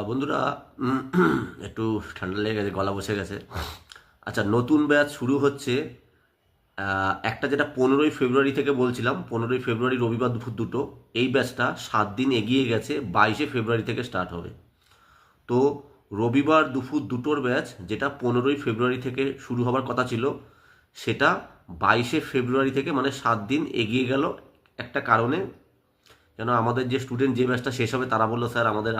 বন্ধুরা, একটু ঠান্ডা লেগে গেছে, গলা বসে গেছে। আচ্ছা, নতুন ব্যাচ শুরু হচ্ছে। একটা যেটা 15ই ফেব্রুয়ারি থেকে বলছিলাম, 15ই ফেব্রুয়ারি রবিবার দুপুর দুটো। এই ব্যাচটা 7 দিন এগিয়ে গেছে, 22শে ফেব্রুয়ারি থেকে স্টার্ট হবে। তো রবিবার দুপুর দুটোর ব্যাচ, যেটা 15ই ফেব্রুয়ারি থেকে শুরু হবার কথা ছিল, সেটা 22শে ফেব্রুয়ারি থেকে, মানে 7 দিন এগিয়ে গেল। একটা কারণে, কেন আমাদের যে স্টুডেন্ট যে ব্যাচটা শেষ হবে তারা বললো, স্যার আমাদের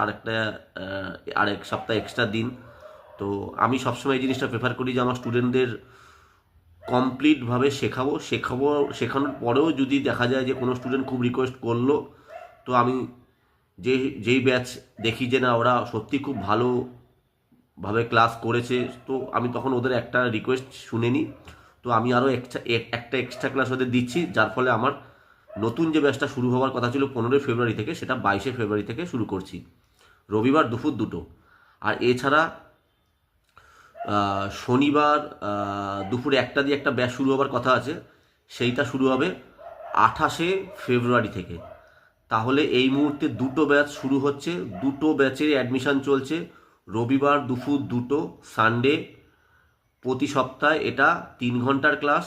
আরেক সপ্তাহ এক্সট্রা দিন। তো আমি সবসময় এই জিনিসটা প্রেফার করি যে আমার স্টুডেন্টদের কমপ্লিটভাবে শেখানোর পরেও যদি দেখা যায় যে কোনো স্টুডেন্ট খুব রিকোয়েস্ট করলো, তো আমি যে যেই ব্যাচ দেখি যে না ওরা সত্যি খুব ভালোভাবে ক্লাস করেছে, তো আমি তখন ওদের একটা রিকোয়েস্ট শুনে নিই। তো আমি আরও একটা এক্সট্রা ক্লাস ওদের দিচ্ছি, যার ফলে আমার নতুন যে ব্যাচটা শুরু হওয়ার কথা ছিল 15ই ফেব্রুয়ারি থেকে, সেটা 22শে ফেব্রুয়ারি থেকে শুরু করছি, রবিবার দুপুর দুটো। আর এছাড়া শনিবার দুপুর একটা দিয়ে একটা ব্যাচ শুরু হবার কথা আছে, সেইটা শুরু হবে 28শে ফেব্রুয়ারি থেকে। তাহলে এই মুহূর্তে দুটো ব্যাচ শুরু হচ্ছে, দুটো ব্যাচের অ্যাডমিশান চলছে। রবিবার দুপুর দুটো, সানডে। প্রতি সপ্তাহে এটা 3 ঘন্টার ক্লাস।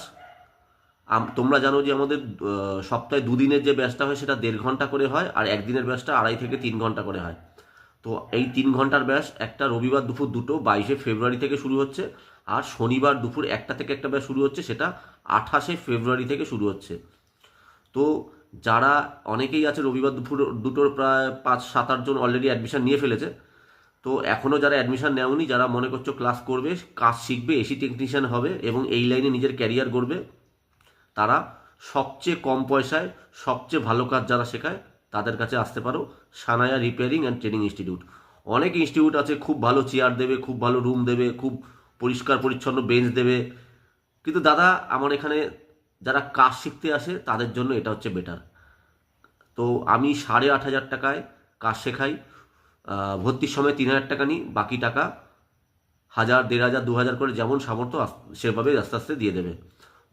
তোমরা জানো যে আমাদের সপ্তাহে দুদিনের যে ব্যাচটা হয় সেটা 1.5 ঘন্টা করে হয়, আর একদিনের ব্যাচটা 2.5 থেকে 3 ঘন্টা করে হয়। তো এই 3 ঘন্টার ব্যাচ একটা রবিবার দুপুর দুটো 22শে ফেব্রুয়ারি থেকে শুরু হচ্ছে, আর শনিবার দুপুর একটা থেকে একটা ব্যাচ শুরু হচ্ছে, সেটা 28শে ফেব্রুয়ারি থেকে শুরু হচ্ছে। তো যারা, অনেকেই আছে রবিবার দুপুর দুটোর প্রায় 5-7-8 জন অলরেডি অ্যাডমিশন নিয়ে ফেলেছে। তো এখনও যারা অ্যাডমিশন নেওনি, যারা মনে করছো ক্লাস করবে, কাজ শিখবে, এসি টেকনিশিয়ান হবে এবং এই লাইনে নিজের ক্যারিয়ার গড়বে, তারা সবচেয়ে কম পয়সায় সবচেয়ে ভালো কাজ যারা শেখায় তাদের কাছে আসতে পারো। Sanaya repairing and training institute. অনেক ইনস্টিটিউট আছে, খুব ভালো চেয়ার দেবে, খুব ভালো রুম দেবে, খুব পরিষ্কার পরিচ্ছন্ন বেঞ্চ দেবে, কিন্তু দাদা আমার এখানে যারা কাজ শিখতে আসে তাদের জন্য এটা হচ্ছে বেটার। তো আমি 8,500 টাকায় কাজ শেখাই। ভর্তির সময় 3,000 টাকা নিই, বাকি টাকা 1,000, 1,500, 2,000 করে যেমন সামর্থ্য সেভাবে আস্তে আস্তে দিয়ে দেবে।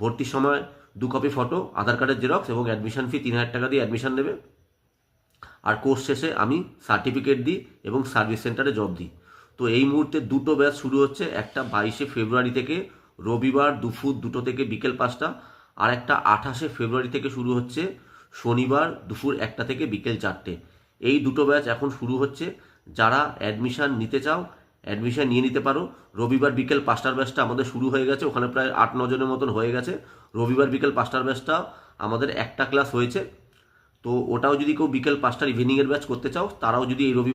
ভর্তির সময় 2 কপি ফটো, আধার কার্ডের জেরক্স এবং অ্যাডমিশন ফি 3,000 টাকা দিয়ে অ্যাডমিশন নেবে। আর কোর্স শেষে আমি সার্টিফিকেট দিই এবং সার্ভিস সেন্টারে জব দিই। তো এই মুহূর্তে দুটো ব্যাচ শুরু হচ্ছে, একটা 22শে ফেব্রুয়ারি থেকে রবিবার দুপুর দুটো থেকে বিকেল 5টা, আর একটা 28শে ফেব্রুয়ারি থেকে শুরু হচ্ছে শনিবার দুপুর 1টা থেকে বিকেল 4টে। এই দুটো ব্যাচ এখন শুরু হচ্ছে। যারা অ্যাডমিশান নিতে চাও অ্যাডমিশান নিয়ে নিতে পারো। রবিবার বিকেল 5টার ব্যাচটা আমাদের শুরু হয়ে গেছে, ওখানে প্রায় 8-9 জনের মতন হয়ে গেছে। রবিবার বিকেল 5টার ব্যাচটা আমাদের একটা ক্লাস হয়েছে। তো ওটাও যদি কেউ বিকেল 5টার ইভিনিংয়ের ব্যাচ করতে চাও, তারাও যদি এই রবি